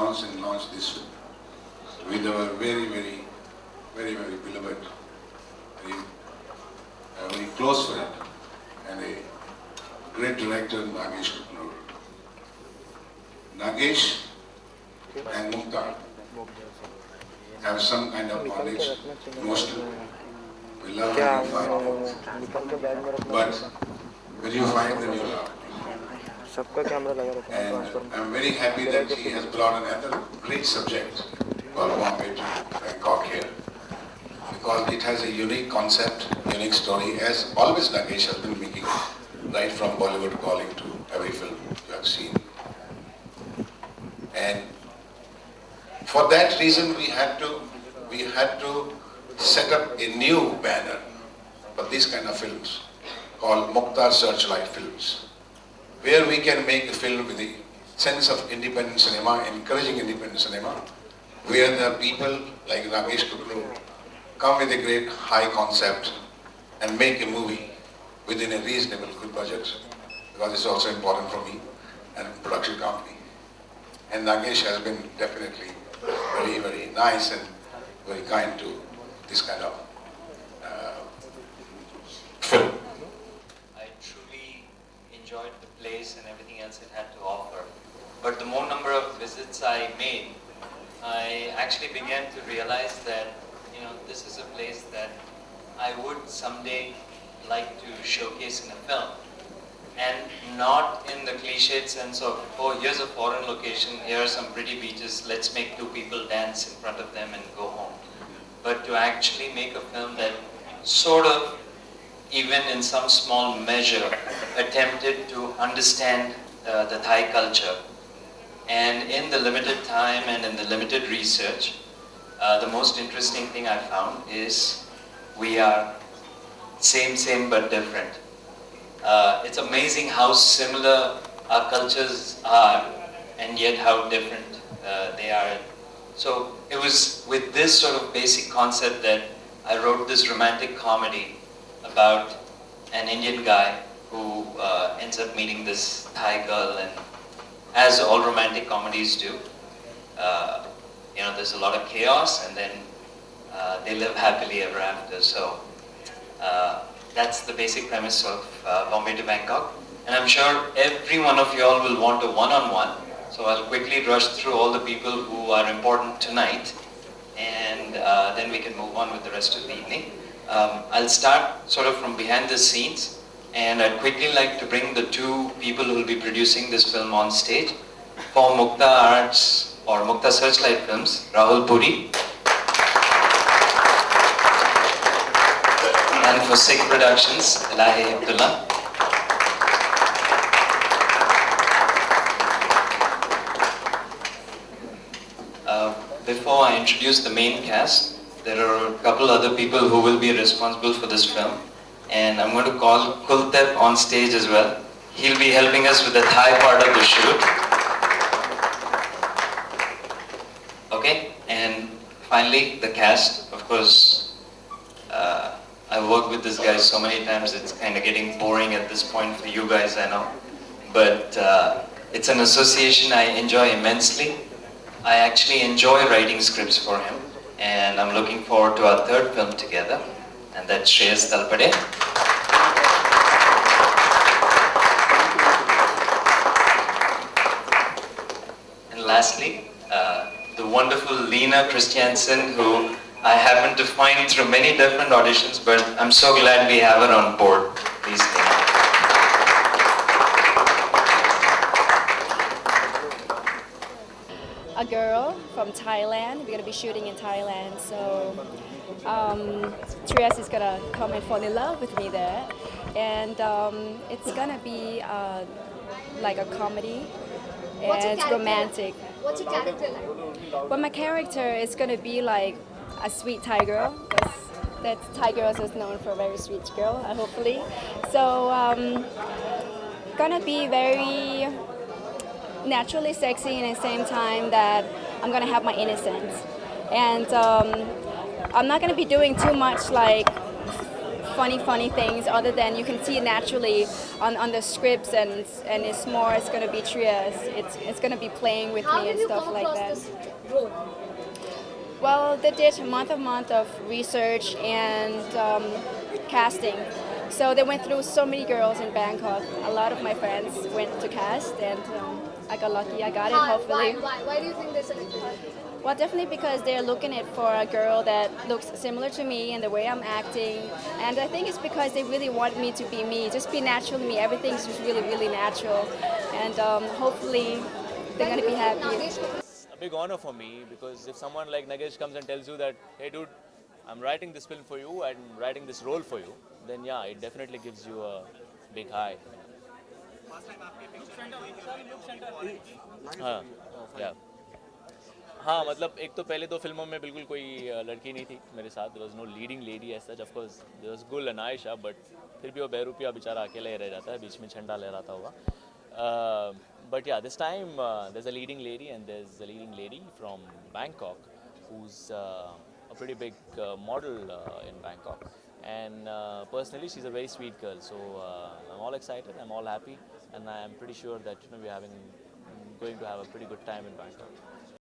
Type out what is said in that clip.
announced and launched this film with our very beloved, very close friend and a great director, Nagesh Kuppanoor. Nagesh and Mukta have some kind of bondage, emotional. We love and we fight. But when you fight, then you love. And I'm very happy that he has brought another great subject called Bombay to Bangkok here, because it has a unique concept, unique story, as always Nagesh has been making, right from Bollywood Calling to every film you have seen. And for that reason we had to set up a new banner for these kind of films called Mukta Searchlight Films, where we can make a film with a sense of independent cinema, encouraging independent cinema, where the people like Nagesh Kuppanoor come with a great high concept and make a movie within a reasonable good budget, because it's also important for me and production company. And Nagesh has been definitely very nice and very kind to this kind of film. I truly enjoyed the place and everything else it had to offer. But the more number of visits I made, I actually began to realize that, this is a place that I would someday like to showcase in a film. And not in the cliched sense of, oh, here's a foreign location, here are some pretty beaches, let's make two people dance in front of them and go home. But to actually make a film that sort of, even in some small measure, attempted to understand the Thai culture. And in the limited time and in the limited research, the most interesting thing I found is we are same but different. It's amazing how similar our cultures are and yet how different they are. So it was with this sort of basic concept that I wrote this romantic comedy about an Indian guy who ends up meeting this Thai girl, and as all romantic comedies do, there's a lot of chaos, and then they live happily ever after. So that's the basic premise of Bombay to Bangkok. And I'm sure every one of you all will want a one-on-one. So I'll quickly rush through all the people who are important tonight, and then we can move on with the rest of the evening. I'll start sort of from behind the scenes, and I'd quickly like to bring the two people who will be producing this film on stage. For Mukta Arts or Mukta Searchlight Films, Rahul Puri. And for Sikh Productions, Elahi Abdullah. Before I introduce the main cast, there are a couple other people who will be responsible for this film. And I'm going to call Kultep on stage as well. He'll be helping us with the Thai part of the shoot. Okay, and finally the cast. Of course, I've worked with this guy so many times, it's kind of getting boring at this point for you guys, I know. But it's an association I enjoy immensely. I actually enjoy writing scripts for him, and I'm looking forward to our third film together, and that's Shreyas Talpade. And lastly, the wonderful Lena Christiansen, who I happened to find through many different auditions, but I'm so glad we have her on board these days. A girl from Thailand. We're going to be shooting in Thailand, so Trias is going to come and fall in love with me there. And it's going to be like a comedy and romantic. What's your character like? Well, my character is going to be like a sweet Thai girl. That Thai girls is known for a very sweet girl, hopefully. So gonna be very naturally sexy, and at the same time that I'm gonna have my innocence. And I'm not gonna be doing too much like funny things other than you can see it naturally on the scripts, and it's gonna be Trias. It's gonna be playing with How me did and you stuff come like across that. this role? Well, they did a month of research and casting. So they went through so many girls in Bangkok. A lot of my friends went to cast, and I got lucky. I got it, hopefully. Why do you think they selected you? Well, definitely because they're looking it for a girl that looks similar to me and the way I'm acting. And I think it's because they really want me to be me, just be natural me. Everything's just really natural. And hopefully they're going to be happy. Nagesh Kapoor. A big honor for me because if someone like Nagesh comes and tells you that, hey dude, I'm writing this film for you, I'm writing this role for you, then yeah, it definitely gives you a big high. हाँ या हाँ मतलब एक तो पहले 2 फिल्मों में बिल्कुल कोई लड़की नहीं थी मेरे साथ. There was no leading lady as such. Of course there was Gul and Ayesha, but फिर भी वो बेरूपिया बेचारा अकेला ही रह जाता है, बीच में झंडा लहराता हुआ. But yeah, this time there's a leading lady, and there's a leading lady from Bangkok who's a pretty big model in Bangkok. And personally, she's a very sweet girl. So I'm all excited, I'm all happy, and I'm pretty sure that we're going to have a pretty good time in Bangkok.